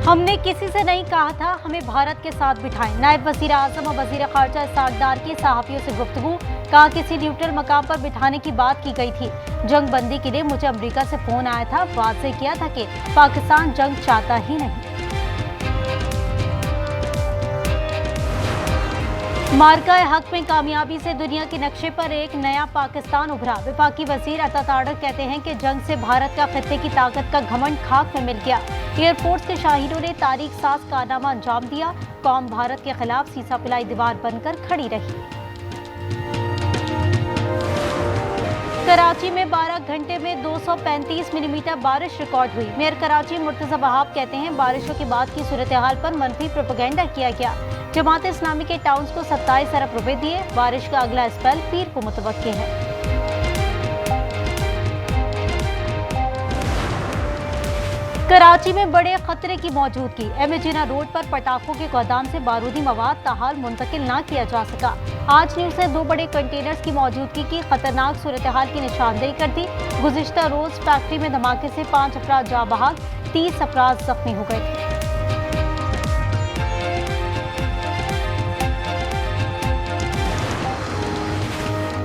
हमने किसी से नहीं कहा था हमें भारत के साथ बिठाएं। नायब वज़ीर आज़म और वज़ीर ख़ारजा सागदार की सहाफ़ियों से गुफ्तगू, कहा किसी न्यूट्रल मकाम पर बिठाने की बात की गई थी। जंग बंदी के लिए मुझे अमेरिका से फोन आया था, वाज़ेह किया था कि पाकिस्तान जंग चाहता ही नहीं। मार्का हक में कामयाबी से दुनिया के नक्शे पर एक नया पाकिस्तान उभरा। वफाकी वजीर अता तारक कहते हैं कि जंग से भारत का खित्ते की ताकत का घमंड खाक में मिल गया। एयरफोर्स के शाहीनों ने तारीख साज कारनामा अंजाम दिया। कौम भारत के खिलाफ सीसा पिलाई दीवार बनकर खड़ी रही। कराची में 12 घंटे में 235 मिलीमीटर बारिश रिकॉर्ड हुई। मेयर कराची मुर्तजा वहाब कहते हैं बारिशों के बाद की सूरत हाल पर मनफी प्रोपेगेंडा किया गया। जमात इस्लामी के टाउन्स को 27 अरब रुपए दिए। बारिश का अगला स्पेल पीर को मुतवक्के है। कराची में बड़े खतरे की मौजूदगी। एम जीना रोड पर पटाखों के गोदाम से बारूदी मवाद ताहाल मुंतकिल ना किया जा सका। आज न्यूज़ ने 2 बड़े कंटेनर्स की मौजूदगी की खतरनाक सूरत हाल की निशानदेही कर दी। गुज़िश्ता रोज फैक्ट्री में धमाके से 5 अफराद जाँ बहक, 30 अफराद जख्मी हो गए थे।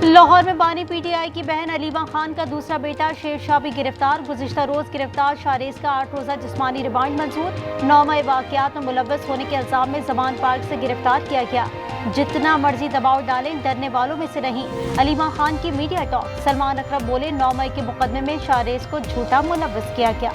लाहौर में बानी पीटीआई की बहन अलीमा खान का दूसरा बेटा शेर शाह भी गिरफ्तार। गुज़िश्ता रोज गिरफ्तार शारेज का 8 रोज़ा जिस्मानी रिमांड मंजूर। 9 मई वाक़यात में मुलव्वस होने के इल्जाम में जमान पार्क से गिरफ्तार किया गया। जितना मर्जी दबाव डालें, डरने वालों में से नहीं। अलीमा खान की मीडिया टॉक। सलमान अकरम बोले 9 मई के मुकदमे में शारेज को झूठा मुलव्वस किया गया।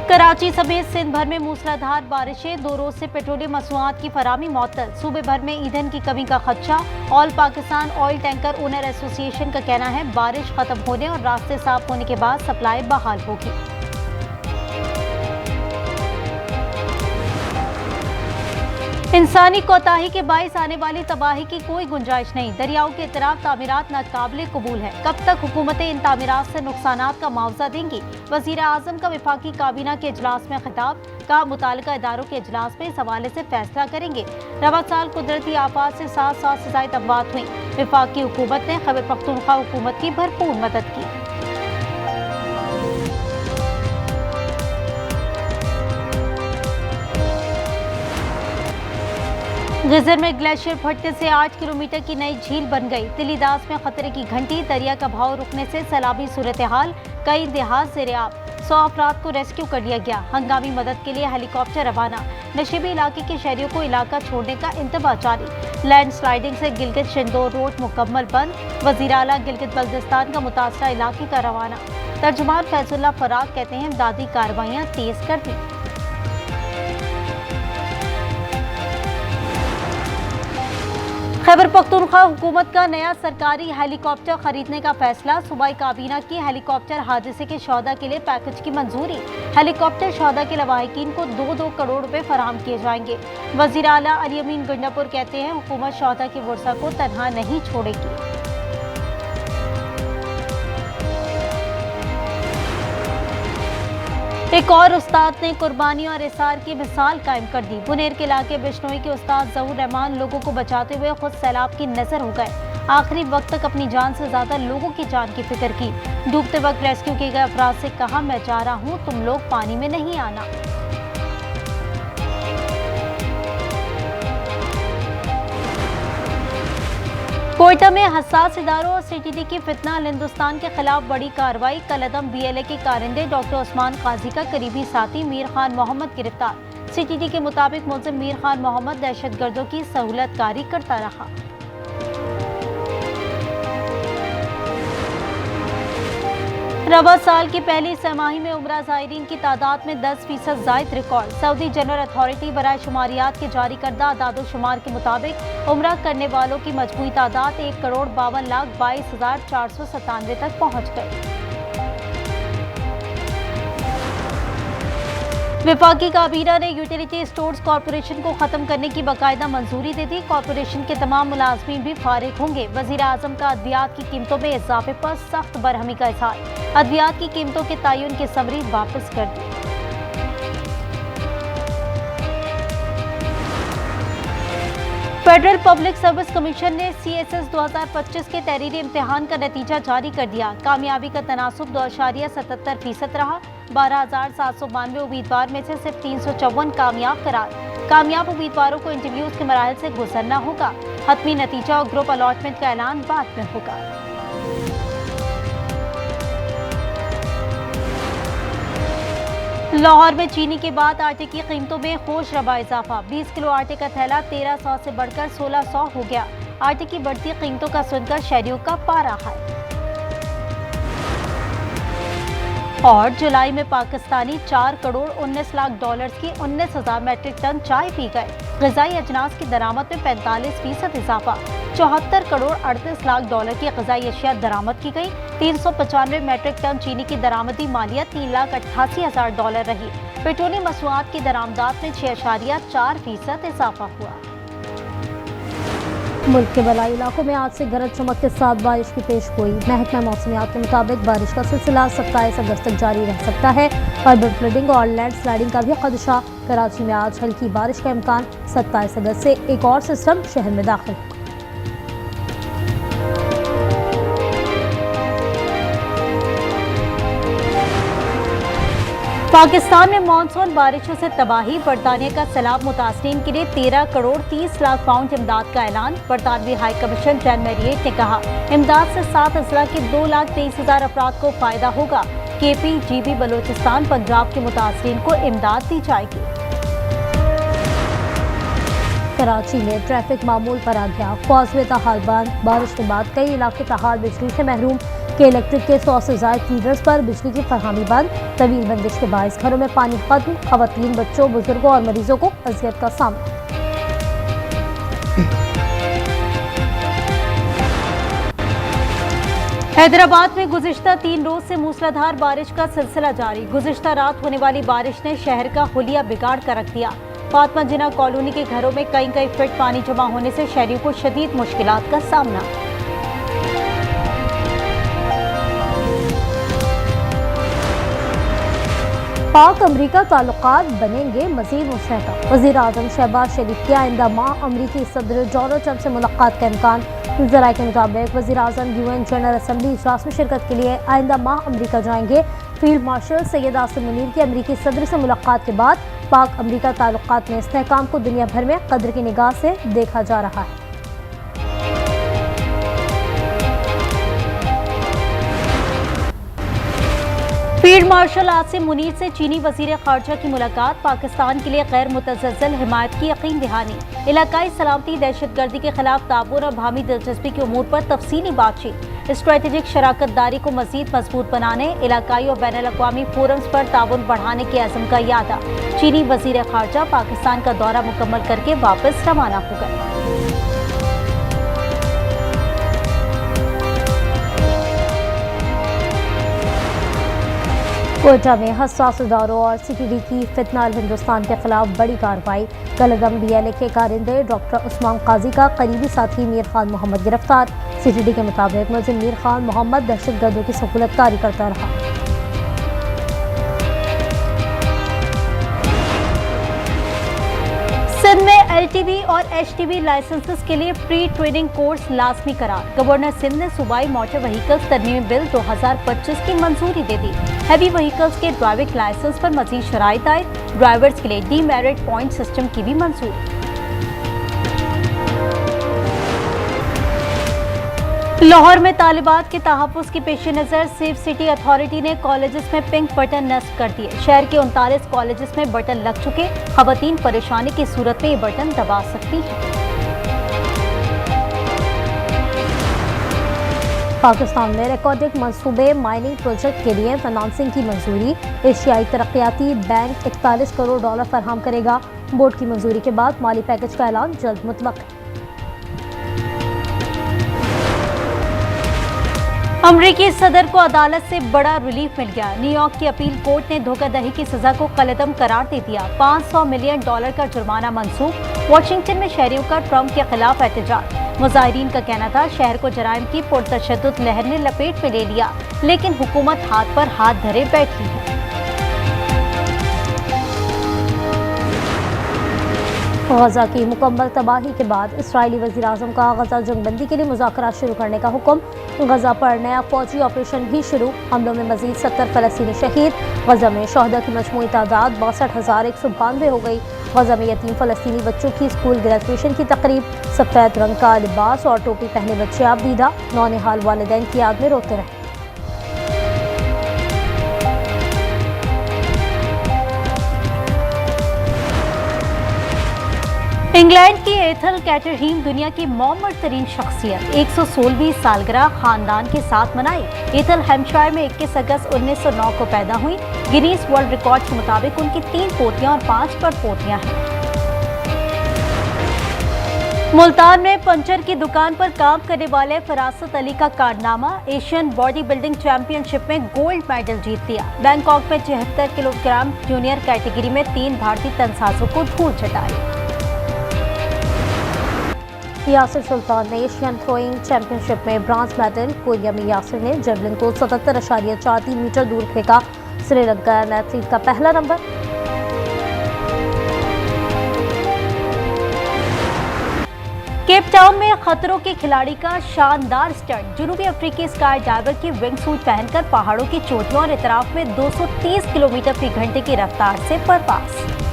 कराची समेत सिंध भर में मूसलाधार बारिशें। 2 रोज से पेट्रोलियम मसनूआत की फराहमी मुअत्तल। सूबे भर में ईंधन की कमी का खदशा। All Pakistan oil tanker owner association का कहना है बारिश खत्म होने और रास्ते साफ होने के बाद सप्लाई बहाल होगी। इंसानी कोताही के बाइस आने वाली तबाही की कोई गुंजाइश नहीं। दरियाओं के इतराब तामीरात नाकाबिले कबूल है। कब तक हुकूमतें इन तामीरात से नुकसानात का मुआवजा देंगी? वज़ीर आज़म का वफाकी काबीना के इजलास में खिताब। का मुतालिका इदारों के इजलास में इस हवाले से फैसला करेंगे। रवा साल कुदरती आफात से 700 से ज़ायद अमवात हुई। वफाकी हुकूमत ने खैबर पख्तूनख्वा हुकूमत की भरपूर मदद की। गिजर में ग्लेशियर फटने से 8 किलोमीटर की नई झील बन गई। तिलीदास में खतरे की घंटी। दरिया का बहाव रुकने से सैलाबी सूरत हाल। कई देहात ज़ेर-ए-आब। 100 अफराद को रेस्क्यू कर लिया गया। हंगामी मदद के लिए हेलीकॉप्टर रवाना। नशीबी इलाके के शहरियों को इलाका छोड़ने का इंतबाह जारी। लैंड स्लाइडिंग से गिलगित शिंदोर रोड मुकम्मल बंद। वज़ीर आला गिलगित बल्तिस्तान का मुतासरा इलाके का रवाना। तर्जुमान फैजुल्लाह फराग कहते हैं इमदादी कार्रवाइयाँ तेज कर दी। खैबर पख्तूनख्वा हुकूमत का नया सरकारी हेलीकॉप्टर खरीदने का फैसला। सूबाई काबीना की हेलीकॉप्टर हादसे के शौदा के लिए पैकेज की मंजूरी। हेलीकॉप्टर शौदा के लवाहिकीन को 2-2 करोड़ रुपए फराहम किए जाएंगे। वज़ीर आला अली अमीन गंडापुर कहते हैं हुकूमत शौदा के वर्सा को तनहा नहीं छोड़ेगी। एक और उस्ताद ने कुर्बानी और इसार की मिसाल कायम कर दी। बुनेर के इलाके बिश्नोई के उस्ताद ज़हूर रहमान लोगों को बचाते हुए खुद सैलाब की नजर हो गए। आखिरी वक्त तक अपनी जान से ज्यादा लोगों की जान की फिक्र की। डूबते वक्त रेस्क्यू किए गए अफराद से कहा मैं जा रहा हूँ, तुम लोग पानी में नहीं आना। कोयटा में हसास इदारों और सीटीडी की फितना हिंदुस्तान के खिलाफ बड़ी कार्रवाई। कलअदम बीएलए के कारिंदे डॉक्टर उस्मान काजी का करीबी साथी मीर खान मोहम्मद गिरफ्तार। सीटीडी के मुताबिक मुलजिम मीर खान मोहम्मद दहशतगर्दों की सहूलतकारी करता रहा। रवा साल की पहली सहमाही में उम्रा ज़ायरीन की तादाद में 10% ज़ायद रिकॉर्ड। सऊदी जनरल अथॉरिटी बराए शुमारियात के जारी करदा आदाद-ओ-शुमार के मुताबिक उम्रा करने वालों की मजमूई तादाद 1,52,22,497 तक पहुँच गई। वफाकी काबीना ने यूटिलिटी स्टोर्स कॉरपोरेशन को खत्म करने की बाकायदा मंजूरी दे दी। कॉरपोरेशन के तमाम मुलाजमीन भी फारिग होंगे। वज़ीर आज़म का अद्वियात की कीमतों में इजाफे पर सख्त बरहमी का इज़हार। अद्वियात की कीमतों के तयन की समरी वापस कर दी। फेडरल पब्लिक सर्विस कमीशन ने CSS 2025 के तहरीरी इम्तिहान का नतीजा जारी कर दिया। कामयाबी का तनासुब 2.77% रहा। 12,792 उम्मीदवार में से सिर्फ 354 कामयाब करार। कामयाब उम्मीदवारों को इंटरव्यूज के मराहल से गुजरना होगा। हतमी नतीजा और ग्रुप अलॉटमेंट का ऐलान बाद में होगा। लाहौर में चीनी के बाद आटे की कीमतों में होश रबा इजाफा। 20 किलो आटे का थैला 1300 से बढ़कर 1600 हो गया। आटे की बढ़ती कीमतों का सुनकर शहरियों का पारा हाय। और जुलाई में पाकिस्तानी 4 करोड़ 19 लाख डॉलर की 19,000 मैट्रिक टन चाय पी गए। ग़िज़ाई अजनास की दरामद में 45% इजाफा। 74 करोड़ 38 लाख डॉलर की ग़िज़ाई अशिया दरामद की गई। 395 मैट्रिक टन चीनी की दरामदी मालियत 3,88,000 डॉलर रही। पेट्रोलियम मसनूआत की दरामदात में 6.4% इजाफा हुआ। मुल्क के बलाई इलाकों में आज से गरज चमक के साथ बारिश की पेश गोई। महकमा मौसमियात के मुताबिक बारिश का सिलसिला 27 अगस्त तक जारी रह सकता है। अर्बन फ्लडिंग और लैंड स्लाइडिंग का भी खदशा। कराची में आज हल्की बारिश का इम्कान। 27 अगस्त से एक और सिस्टम शहर में दाखिल। पाकिस्तान में मानसून बारिशों से तबाही। बरतानिया का सैलाब मुतासरीन के लिए 13 करोड़ 30 लाख पाउंड इमदाद का ऐलान। बरतानवी हाई कमीशन जैन मैरिएट ने कहा, इमदाद से 7 अजला के 2,23,000 अफराद को फायदा होगा। KP, GB, बलोचिस्तान, पंजाब के मुतासरीन को इमदाद दी जाएगी। कराची में ट्रैफिक मामूल पर आ गया। कॉजवे ताहाल बंद। बारिश के बाद कई इलाके ताहाल बिजली से महरूम। के इलेक्ट्रिक के 100 से ज्यादा फीडर्स पर बिजली की फरहमी बंद। तवील बंदिश के बायस घरों में पानी खत्म। खवातीन, बच्चों, बुजुर्गों और मरीजों को अजियत का सामना। हैदराबाद में गुज़िश्ता 3 रोज से मूसलाधार बारिश का सिलसिला जारी। गुज़िश्ता रात होने वाली बारिश ने शहर का हुलिया बिगाड़ कर रख दिया। फातिमा जिन्ना कॉलोनी के घरों में कई फीट पानी जमा होने से शहरियों को शदीद मुश्किलात का सामना। पाक अमरीका ताल्लुकात बनेंगे मजीद मुस्तहकम। वज़ीर आज़म शहबाज शरीफ की आइंदा माह अमरीकी सदर डोनाल्ड ट्रंप से मुलाकात का इम्कान। ज़राए के मुताबिक वज़ीर आज़म UN जनरल असम्बली इजलास में शिरकत के लिए आइंदा माह अमरीका जाएंगे। फील्ड मार्शल सैयद आसिम मुनीर की अमरीकी सदर से मुलाकात के बाद पाक अमरीका ताल्लुकात में इस्तेहकाम को दुनिया भर में कदर की निगाह से देखा जा रहा है। फील्ड मार्शल आसिम मुनीर से चीनी वजीर खारजा की मुलाकात। पाकिस्तान के लिए गैर मुतज़्ज़ल हिमायत की यकीन दहानी। इलाकाई सलामती, दहशतगर्दी के खिलाफ ताबून और बाहमी दिलचस्पी के उमूर पर तफसीली बातचीत। स्ट्रेटेजिक शराकत दारी को मजीद मजबूत बनाने, इलाकाई और बैनुल अक़वामी फोरम्स पर ताबून बढ़ाने के अज़्म का इयादा। चीनी वजीर खारजा पाकिस्तान का दौरा मुकम्मल करके वापस रवाना हो गए। कोयटा में हसास इदारों और CTD की फितनाल हिंदुस्तान के खिलाफ बड़ी कार्रवाई। कलगम DLA के कारिंदे डॉक्टर उस्मान काजी का करीबी साथी मीर खान मोहम्मद गिरफ्तार। CTD के मुताबिक मुलजिम मीर खान मोहम्मद दहशतगर्दों की सहूलतकारी करता रहा। सिंध में LTV और HTV लाइसेंसेस के लिए प्री ट्रेनिंग कोर्स लाजमी करार। गवर्नर सिंध ने सूबाई मोटर व्हीकल्स तरमीमी बिल 2025 की मंजूरी दे दी। हैवी व्हीकल्स के ड्राइविंग लाइसेंस पर मजीद शराइत आए। ड्राइवर्स के लिए डीमेरिट पॉइंट सिस्टम की भी मंजूरी। लाहौर में तालिबात के तहफ़्फ़ुज़ के पेश नज़र सेफ सिटी अथॉरिटी ने कॉलेजेस में पिंक बटन नस्ब कर दिए। शहर के 39 कॉलेजेस में बटन लग चुके। ख़वातीन परेशानी की सूरत में ये बटन दबा सकती हैं। पाकिस्तान में रिकॉर्डिंग मंसूबे माइनिंग प्रोजेक्ट के लिए फाइनेंसिंग की मंजूरी। एशियाई तरक्याती बैंक 41 करोड़ डॉलर फराहम करेगा। बोर्ड की मंजूरी के बाद माली पैकेज का ऐलान जल्द मुतलक है। अमरीकी सदर को अदालत से बड़ा रिलीफ मिल गया। न्यूयॉर्क की अपील कोर्ट ने धोखाधड़ी की सजा को कलअदम करार दे दिया। $500 मिलियन का जुर्माना मंसूख। वाशिंगटन में शहरियों का ट्रंप के खिलाफ एहतजाज। मुजाहिरीन का कहना था शहर को जराइम की पुरतशद्दुद लहर ने लपेट में ले लिया, लेकिन हुकूमत हाथ पर हाथ धरे बैठी है। गजा की मुकम्मल तबाही के बाद इसराइली वज़ीर-ए-आज़म का गजा जंगबंदी के लिए मुज़ाकरात शुरू करने का हुक्म। गजा पर नया फौजी ऑपरेशन भी शुरू। हमलों में मजीद 70 फ़लस्तीनी शहीद। गजा में शहदा की मजमूई तादाद 62,192 हो गई। गजा में यतीम फ़लस्तीनी बच्चों की स्कूल ग्रेजुएशन की तकरीब। सफ़ेद रंग का लिबास और टोपी पहने बच्चे आप दीदा। नौनिहाल वालिदैन की याद में रोते रहे। इंग्लैंड की एथल कैटरहीम दुनिया की मौमर तरीन शख्सियत 116वीं सालगिरह खानदान के साथ मनाई। एथल हैम्पशायर में 21 अगस्त 1909 को पैदा हुई। गिनीज वर्ल्ड रिकॉर्ड के मुताबिक उनकी 3 पोतियां और 5 परपोतियां हैं। मुल्तान में पंचर की दुकान पर काम करने वाले फरासत अली का कारनामा। एशियन बॉडी बिल्डिंग चैंपियनशिप में गोल्ड मेडल जीत लिया। बैंकॉक में 74 किलोग्राम जूनियर कैटेगरी में 3 भारतीय तनसाजों को धूल चटाई। यासिर सुल्तान ने एशियन थ्रोइंग चैंपियनशिप में ब्रॉन्ज मेडल। कोरिया में यासिर ने जेवलिन को 77.43 मीटर दूर फेंका। श्रीलंका एथलीट का पहला नंबर। केप टाउन में खतरों के खिलाड़ी का शानदार स्टंट। जनूबी अफ्रीकी स्काई डाइवर की विंग सूट पहनकर पहाड़ों की चोटियों और इतराफ में 230 किलोमीटर फी घंटे की रफ्तार से परवास।